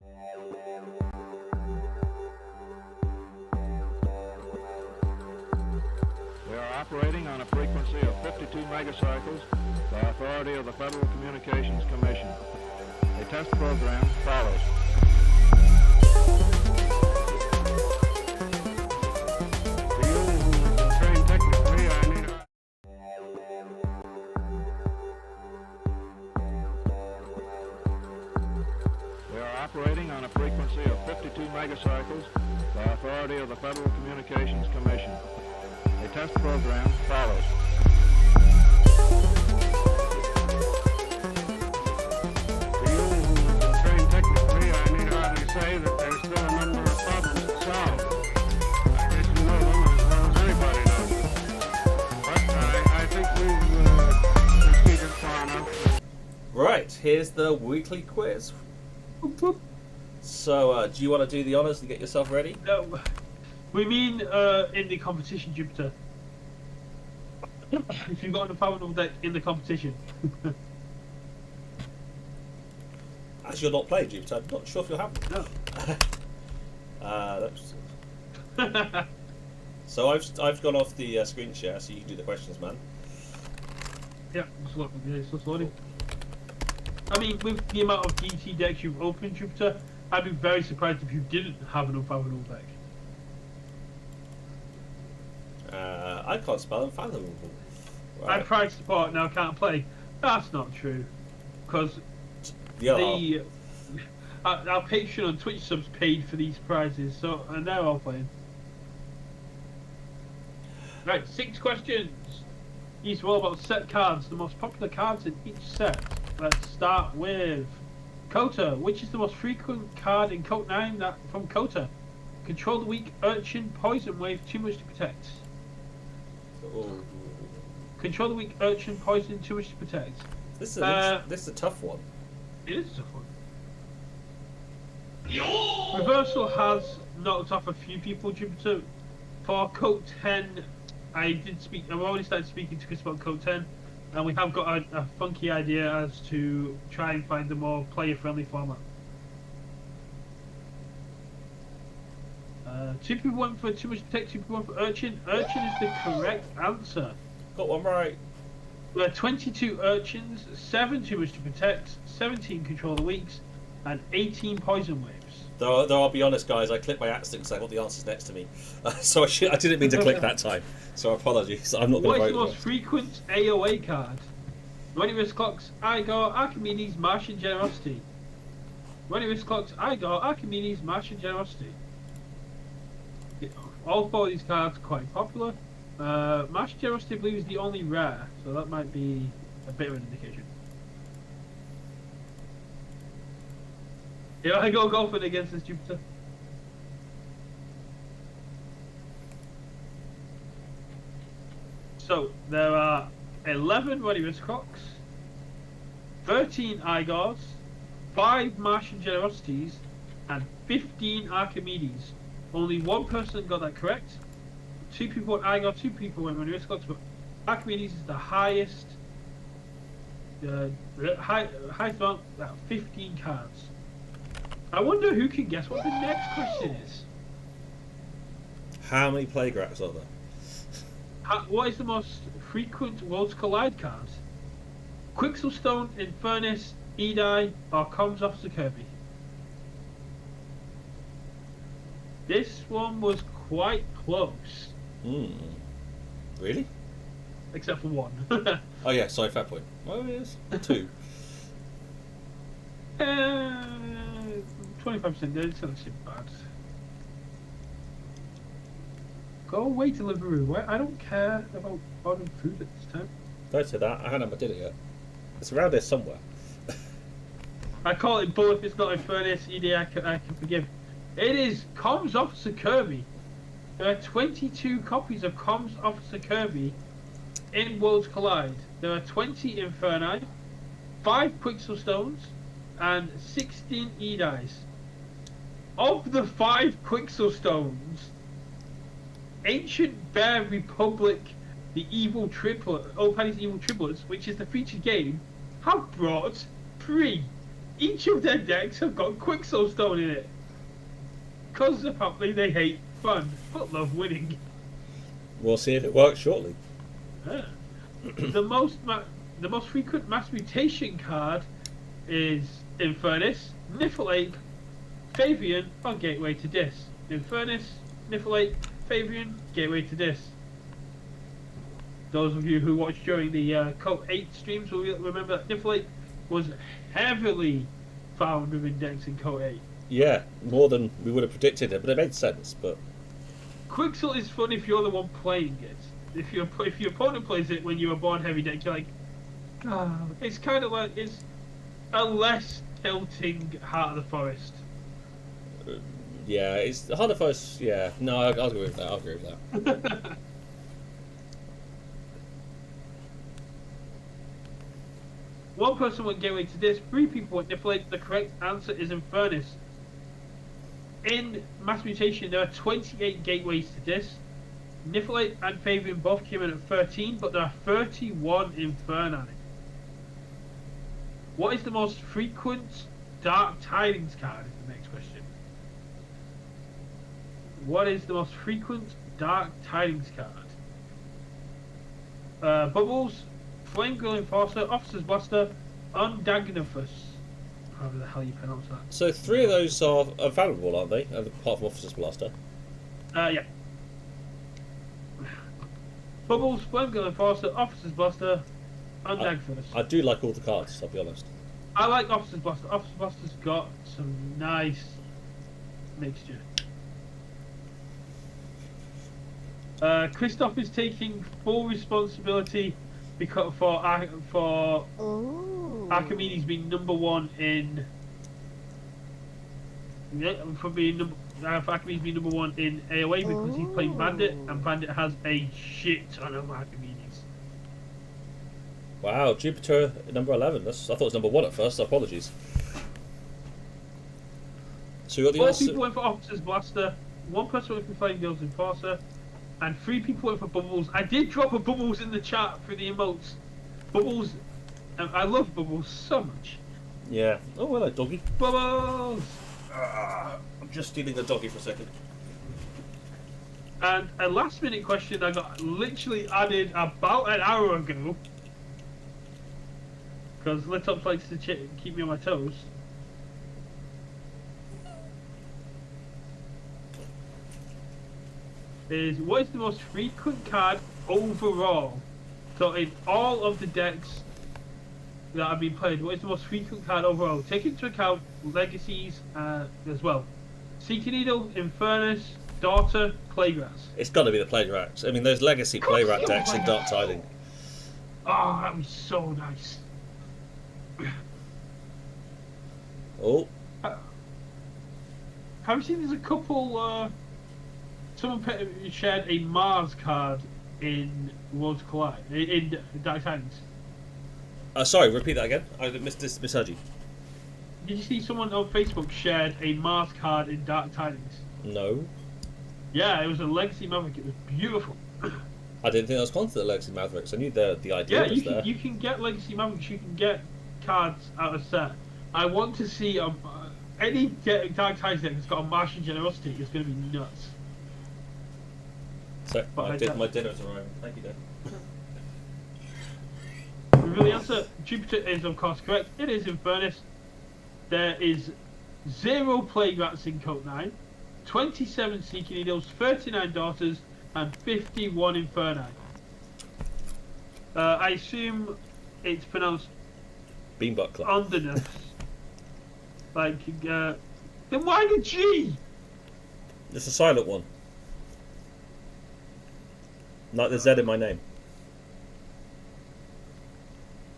We are operating on a frequency of 52 megacycles by authority of the Federal Communications Commission. A test program follows. For you who train technically, I need a... We are operating on a frequency of 52 megacycles by authority of the Federal Communications Commission. A test program follows. For you who train technically, I need hardly say that there's still a number of problems to solve. I guess you know them as well as anybody knows. But I think we've proceeded far enough. Right, here's the weekly quiz. So, do you want to do the honours and get yourself ready? No, we mean in the competition, Jupiter. If you've got an unfathomable deck in the competition. As you're not playing, Jupiter, I'm not sure if you'll have them. No. So I've gone off the screen share, so you can do the questions, man. Yeah, it's just loading. I mean, with the amount of DT decks you've opened, Jupiter, I'd be very surprised if you didn't have an unfathomable deck. I can't spell unfathomable. Right. I tried support, now can't play. That's not true. Because our Patreon on Twitch subs paid for these prizes, so and now I'll play. Right, 6 questions. These are all about set cards, the most popular cards in each set. Let's start with KOTE. Which is the most frequent card in KOTE 9 from KOTE? Control the weak, Urchin, Poison Wave, too much to protect. Oh. Control the weak, Urchin, Poison, too much to protect. This is a tough one. It is a tough one. Reversal has knocked off a few people, Jupiter. For KOTE 10, I've already started speaking to Chris about KOTE 10, and we have got a funky idea as to try and find a more player-friendly format. 2 people went for too much to protect, 2 people went for Urchin. Urchin is the correct answer. Got one right. There are 22 Urchins, 7 too much to protect, 17 control the weaks, and 18 poison waves. Though I'll be honest, guys, I clicked by accident because I got the answers next to me, so I didn't mean to click that time. So apologies. I'm not going to vote. What is the most frequent AOA card? When it clocks, Igor, Archimedes, Martian Generosity. When it clocks, Igor, Archimedes, Martian Generosity. All 4 of these cards are quite popular. Martian Generosity, I believe, is the only rare, so that might be a bit of an indication. Yeah, I go golfing against this Jupiter. So there are 11 Ready Wrist Clocks, 13 Igors, 5 Martian Generosities, and 15 Archimedes. Only 1 person got that correct. 2 people went Igor, 2 people went Ready Wrist Clocks, but Archimedes is the highest, highest amount, 15 cards. I wonder who can guess what the next question is. How many playgrounds are there? What is the most frequent Worlds Collide card? Quixelstone, Infernus, Edai, or Comms Officer Kirby? This one was quite close. Really? Except for 1. Oh yeah, sorry, fair point. Oh yes, 2. 25% there, it's not too bad. Go away, Deliveroo. I don't care about ordering food at this time. Don't say that. I haven't had my dinner yet. It's around here somewhere. I call it bull if it's not Infernus, ED I can forgive. It is Comms Officer Kirby. There are 22 copies of Comms Officer Kirby in Worlds Collide. There are 20 Inferni, 5 Quixelstones, and 16 Edis. Of the 5 Quixelstones, Ancient Bear Republic, the Evil Triplet, Opani's Evil Triplets, which is the featured game, have brought 3. each of their decks have got Quicksilver Stone in it. Because apparently they hate fun, but love winning. We'll see if it works shortly. Yeah. The most frequent mass mutation card is Infernus, Niflheim, Fabian, or Gateway to Dis. Infernus, Niflheim, Fabian, Gateway to Dis. Those of you who watched during the KOTE streams will remember that Niflheim was heavily found within decks in KOTE. Yeah, more than we would have predicted it, but it made sense. But Quixel is fun if you're the one playing it. If your opponent plays it when you're a board heavy deck, you're like, oh. It's kind of like it's a less tilting Heart of the Forest. yeah, it's hard to first. Yeah, no, I'll agree with that. I'll agree with that. One person went gateway to this, 3 people went Niflheim. The correct answer is Infernus. In Mass Mutation, there are 28 gateways to this. Niflheim and Fabian both came in at 13, but there are 31 Inferni. What is the most frequent Dark Tidings card? Is the next question. What is the most frequent Dark Tidings card? Bubbles, Flame Girl Enforcer, Officer's Blaster, Undagnifus. However the hell you pronounce that. So 3 of those are valuable, aren't they? Apart from Officer's Blaster. Yeah. Bubbles, Flame Girl Enforcer, Officer's Blaster, Undagnifus. I do like all the cards, I'll be honest. I like Officer's Blaster. Officer's Blaster's got some nice mixture. Christoph is taking full responsibility because for Archimedes being number 1 in for Archimedes being number 1 in AOA because he's playing Bandit and Bandit has a shit ton of Archimedes. Wow, Jupiter number 11. I thought it was number 1 at first. So apologies. So we got the 4 answer. people went for Officer's Blaster, 1 person went for Flame Girl's Enforcer, and 3 people went for Bubbles. I did drop a Bubbles in the chat for the emotes. Bubbles, I love Bubbles so much. Yeah. Oh, hello, doggy. Bubbles! I'm just stealing the doggy for a second. And a last minute question I got literally added about an hour ago. Because Litops likes to keep me on my toes. What is the most frequent card overall? So in all of the decks that have been played, what is the most frequent card overall? Take into account legacies as well. Seeking Needle, Infernus, Daughter, Playgrass. It's got to be the Playgrass. I mean, there's legacy Playrat decks in Dark Tiding. Oh, that was so nice. Oh. Have you seen there's a couple, someone shared a Mars card in Worlds Collide, in Dark Tidings. Sorry, repeat that again. I misheard you. Did you see someone on Facebook shared a Mars card in Dark Tidings? No. Yeah, it was a Legacy Maverick. It was beautiful. I didn't think that was content of Legacy Mavericks. I knew the idea was there. You can get Legacy Mavericks. You can get cards out of set. I want to see any Dark Tidings deck that's got a Martian Generosity is going to be nuts. So, my dinner's arriving. Thank you, Dan. The answer, Jupiter is of course correct. It is Infernus. There is 0 Plague Rats in KOTE 9, 27 Seeking Needles, 39 Daughters, and 51 Inferni. I assume it's pronounced Beanbutt Club. Underness. Like, then why the G? It's a silent one. Like the Z in my name.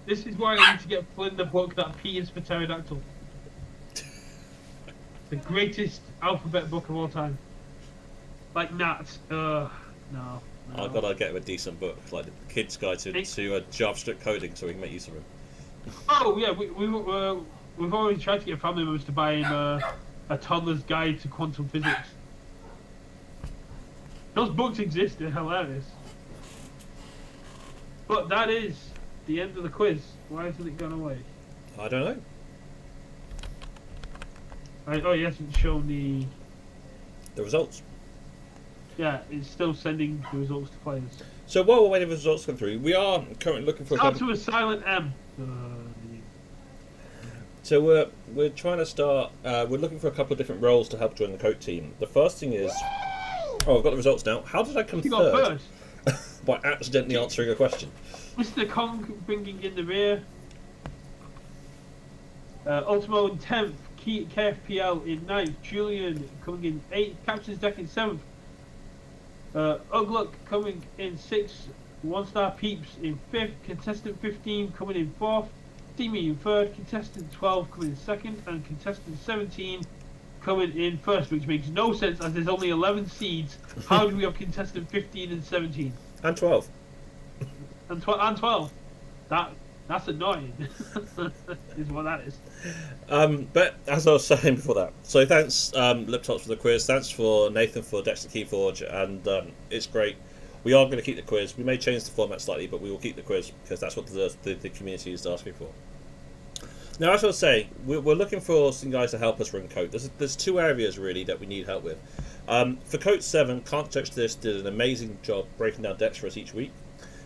This is why I need to get Flynn the book that P is for Pterodactyl. The greatest alphabet book of all time. Like Nat. No. I've got to get him a decent book, like the Kid's Guide to JavaScript coding, so we can make use of him. Oh yeah, we've already tried to get family members to buy him a toddler's guide to quantum physics. Those books exist, they're hilarious. But that is the end of the quiz. Why hasn't it gone away? I don't know. Oh, he hasn't shown the. The results. Yeah, it's still sending the results to players. So while we're waiting for the results to come through, we are currently looking for a Start couple... to a silent M. So we're trying to start. We're looking for a couple of different roles to help join the KOTE team. The first thing is, oh, I've got the results now. How did I come You got third? first. By accidentally answering a question. Mr. Kong bringing in the rear. Ultimo in 10th. KFPL in 9th. Julian coming in 8th. Captain's Deck in 7th. Ugluk coming in 6th. One Star Peeps in 5th. Contestant 15 coming in 4th. Steamy in 3rd. Contestant 12 coming in 2nd. And contestant 17 coming in 1st, which makes no sense as there's only 11 seeds. How do we have contestant 15 and 17? And 12. And 12. That's annoying. Is what that is. But as I was saying before that, so thanks Liptops for the quiz, thanks for Nathan for Dexter Keyforge, and it's great. We are going to keep the quiz. We may change the format slightly, but we will keep the quiz because that's what the community is asking for. Now, as I was saying, we're looking for some guys to help us run KOTE. There's two areas really that we need help with. For KOTE 7, Can't Touch This did an amazing job breaking down decks for us each week.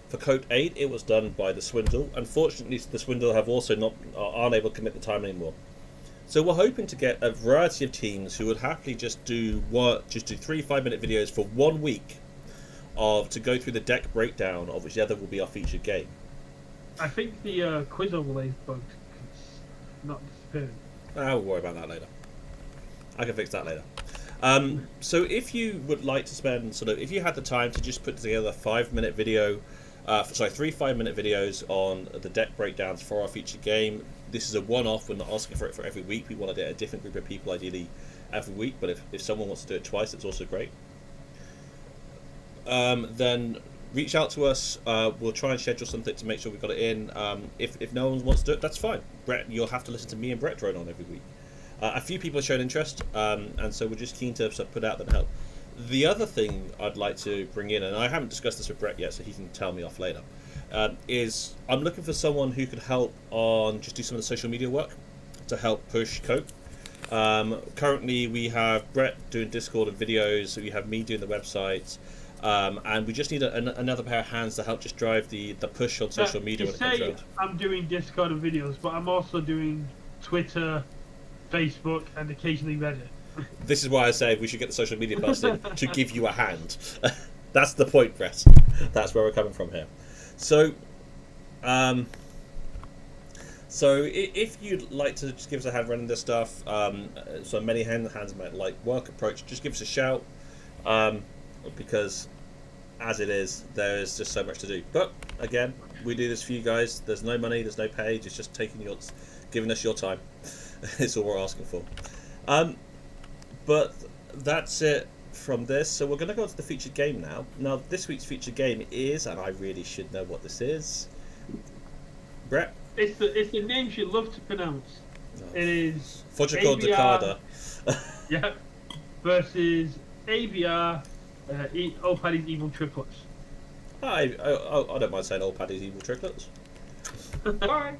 For KOTE 8, it was done by the Swindle. Unfortunately, the Swindle have also aren't able to commit the time anymore. So we're hoping to get a variety of teams who would happily just do 3 5-minute videos for 1 week to go through the deck breakdown of whichever will be our featured game. I think the quiz overlays bug not disappearing. We'll worry about that later. I can fix that later. So if you would like to spend if you had the time to just put together a 5-minute video, 3 5-minute videos on the deck breakdowns for our featured game. This is a one-off. We're not asking for it for every week. We want to get a different group of people ideally every week, but if someone wants to do it twice, it's also great. Then reach out to us. We'll try and schedule something to make sure we've got it in. If no one wants to do it, that's fine. Brett, you'll have to listen to me and Brett drone on every week. A few people have shown interest, and so we're just keen to put out and help. The other thing I'd like to bring in, and I haven't discussed this with Brett yet, so he can tell me off later, is I'm looking for someone who could help on just do some of the social media work to help push KOTE. Currently, we have Brett doing Discord and videos, we have me doing the website, and we just need another pair of hands to help just drive the push on social media when it comes around. I'm doing Discord and videos, but I'm also doing Twitter, Facebook, and occasionally Reddit. This is why I say we should get the social media person to give you a hand. That's the point, Brett. That's where we're coming from here. So, if you'd like to just give us a hand running this stuff, so many hands might like work approach, just give us a shout, because as it is, there is just so much to do. But again, we do this for you guys. There's no money, there's no pay. It's just giving us your time. It's all we're asking for. But that's it from this. So we're going to go on to the featured game now. Now, this week's featured game is, and I really should know what this is. Brett? It's the names you love to pronounce. Oh. It is Fodjacol Decada. Yeah. Versus ABR, Old Paddy's Evil Triplets. I don't mind saying Old Paddy's Evil Triplets. Alright.